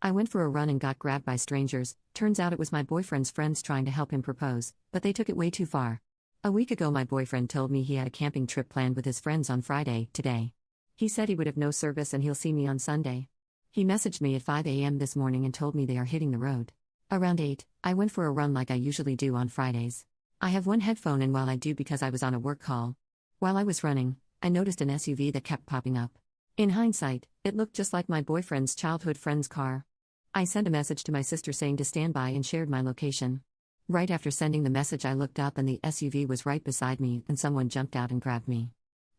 I went for a run and got grabbed by strangers. Turns out it was my boyfriend's friends trying to help him propose, but they took it way too far. A week ago, my boyfriend told me he had a camping trip planned with his friends on Friday, today. He said he would have no service and he'll see me on Sunday. He messaged me at 5 a.m. this morning and told me they are hitting the road. Around 8, I went for a run like I usually do on Fridays. I have one headphone in while I do because I was on a work call. While I was running, I noticed an SUV that kept popping up. In hindsight, it looked just like my boyfriend's childhood friend's car. I sent a message to my sister saying to stand by and shared my location. Right after sending the message, I looked up and the SUV was right beside me and someone jumped out and grabbed me.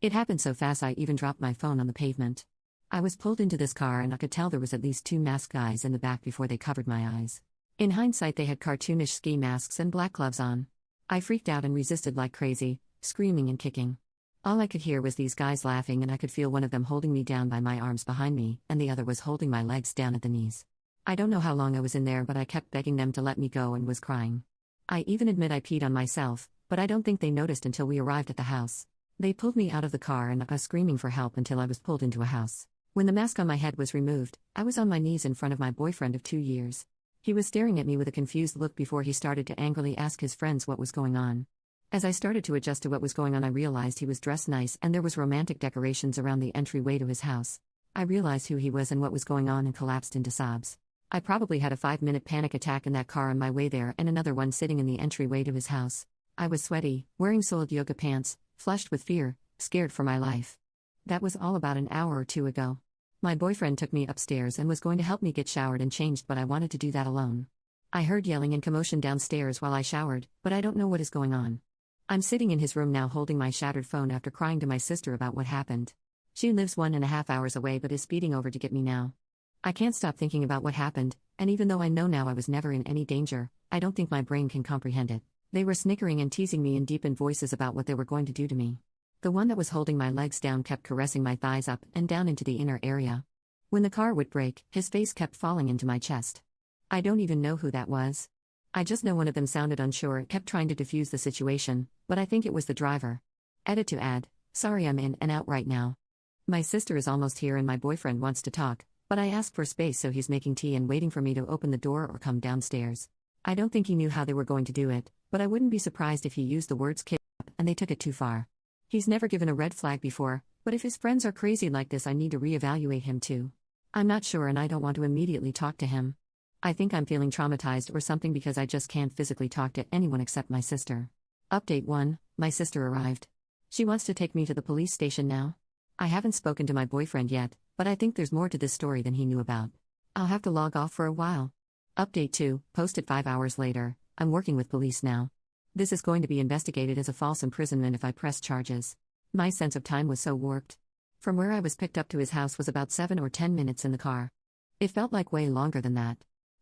It happened so fast I even dropped my phone on the pavement. I was pulled into this car and I could tell there was at least 2 masked guys in the back before they covered my eyes. In hindsight, they had cartoonish ski masks and black gloves on. I freaked out and resisted like crazy, screaming and kicking. All I could hear was these guys laughing and I could feel one of them holding me down by my arms behind me and the other was holding my legs down at the knees. I don't know how long I was in there, but I kept begging them to let me go and was crying. I even admit I peed on myself, but I don't think they noticed until we arrived at the house. They pulled me out of the car and I was screaming for help until I was pulled into a house. When the mask on my head was removed, I was on my knees in front of my boyfriend of 2 years. He was staring at me with a confused look before he started to angrily ask his friends what was going on. As I started to adjust to what was going on, I realized he was dressed nice and there was romantic decorations around the entryway to his house. I realized who he was and what was going on and collapsed into sobs. I probably had a 5-minute panic attack in that car on my way there and another one sitting in the entryway to his house. I was sweaty, wearing soiled yoga pants, flushed with fear, scared for my life. That was all about an hour or 2 ago. My boyfriend took me upstairs and was going to help me get showered and changed, but I wanted to do that alone. I heard yelling and commotion downstairs while I showered, but I don't know what is going on. I'm sitting in his room now holding my shattered phone after crying to my sister about what happened. She lives 1.5 hours away but is speeding over to get me now. I can't stop thinking about what happened, and even though I know now I was never in any danger, I don't think my brain can comprehend it. They were snickering and teasing me in deepened voices about what they were going to do to me. The one that was holding my legs down kept caressing my thighs up and down into the inner area. When the car would brake, his face kept falling into my chest. I don't even know who that was. I just know one of them sounded unsure and kept trying to defuse the situation, but I think it was the driver. Edit to add, sorry I'm in and out right now. My sister is almost here and my boyfriend wants to talk, but I asked for space so he's making tea and waiting for me to open the door or come downstairs. I don't think he knew how they were going to do it, but I wouldn't be surprised if he used the words kidnap and they took it too far. He's never given a red flag before, but if his friends are crazy like this, I need to reevaluate him too. I'm not sure and I don't want to immediately talk to him. I think I'm feeling traumatized or something because I just can't physically talk to anyone except my sister. Update 1, my sister arrived. She wants to take me to the police station now. I haven't spoken to my boyfriend yet, but I think there's more to this story than he knew about. I'll have to log off for a while. Update 2, posted 5 hours later, I'm working with police now. This is going to be investigated as a false imprisonment if I press charges. My sense of time was so warped. From where I was picked up to his house was about 7 or 10 minutes in the car. It felt like way longer than that.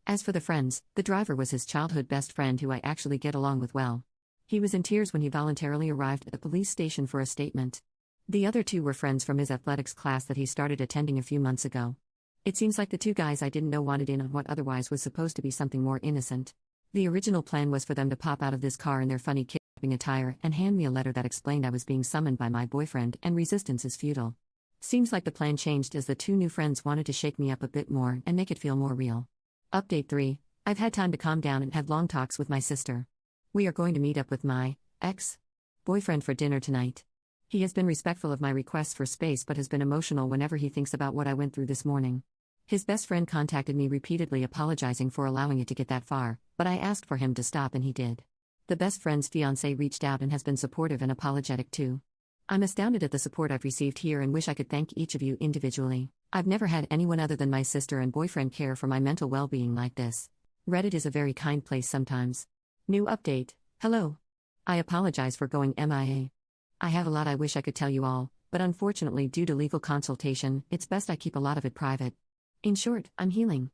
As for the friends, the driver was his childhood best friend who I actually get along with well. He was in tears when he voluntarily arrived at the police station for a statement. The other 2 were friends from his athletics class that he started attending a few months ago. It seems like the 2 guys I didn't know wanted in on what otherwise was supposed to be something more innocent. The original plan was for them to pop out of this car in their funny kidnapping attire and hand me a letter that explained I was being summoned by my boyfriend and resistance is futile. Seems like the plan changed as the 2 new friends wanted to shake me up a bit more and make it feel more real. Update 3, I've had time to calm down and had long talks with my sister. We are going to meet up with my ex-boyfriend for dinner tonight. He has been respectful of my requests for space but has been emotional whenever he thinks about what I went through this morning. His best friend contacted me repeatedly apologizing for allowing it to get that far, but I asked for him to stop and he did. The best friend's fiancé reached out and has been supportive and apologetic too. I'm astounded at the support I've received here and wish I could thank each of you individually. I've never had anyone other than my sister and boyfriend care for my mental well-being like this. Reddit is a very kind place sometimes. New update, hello. I apologize for going MIA. I have a lot I wish I could tell you all, but unfortunately due to legal consultation, it's best I keep a lot of it private. In short, I'm healing.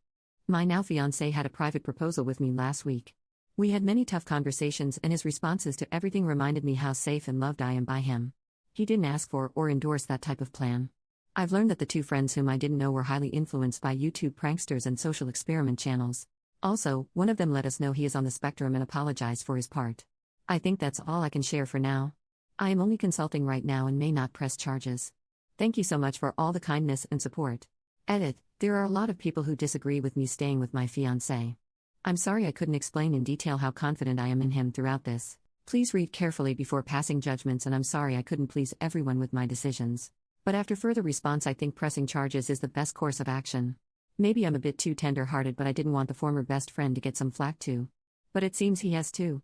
My now fiancé had a private proposal with me last week. We had many tough conversations and his responses to everything reminded me how safe and loved I am by him. He didn't ask for or endorse that type of plan. I've learned that the 2 friends whom I didn't know were highly influenced by YouTube pranksters and social experiment channels. Also, one of them let us know he is on the spectrum and apologized for his part. I think that's all I can share for now. I am only consulting right now and may not press charges. Thank you so much for all the kindness and support. Edit. There are a lot of people who disagree with me staying with my fiancé. I'm sorry I couldn't explain in detail how confident I am in him throughout this. Please read carefully before passing judgments, and I'm sorry I couldn't please everyone with my decisions. But after further response, I think pressing charges is the best course of action. Maybe I'm a bit too tender-hearted, but I didn't want the former best friend to get some flack too. But it seems he has too.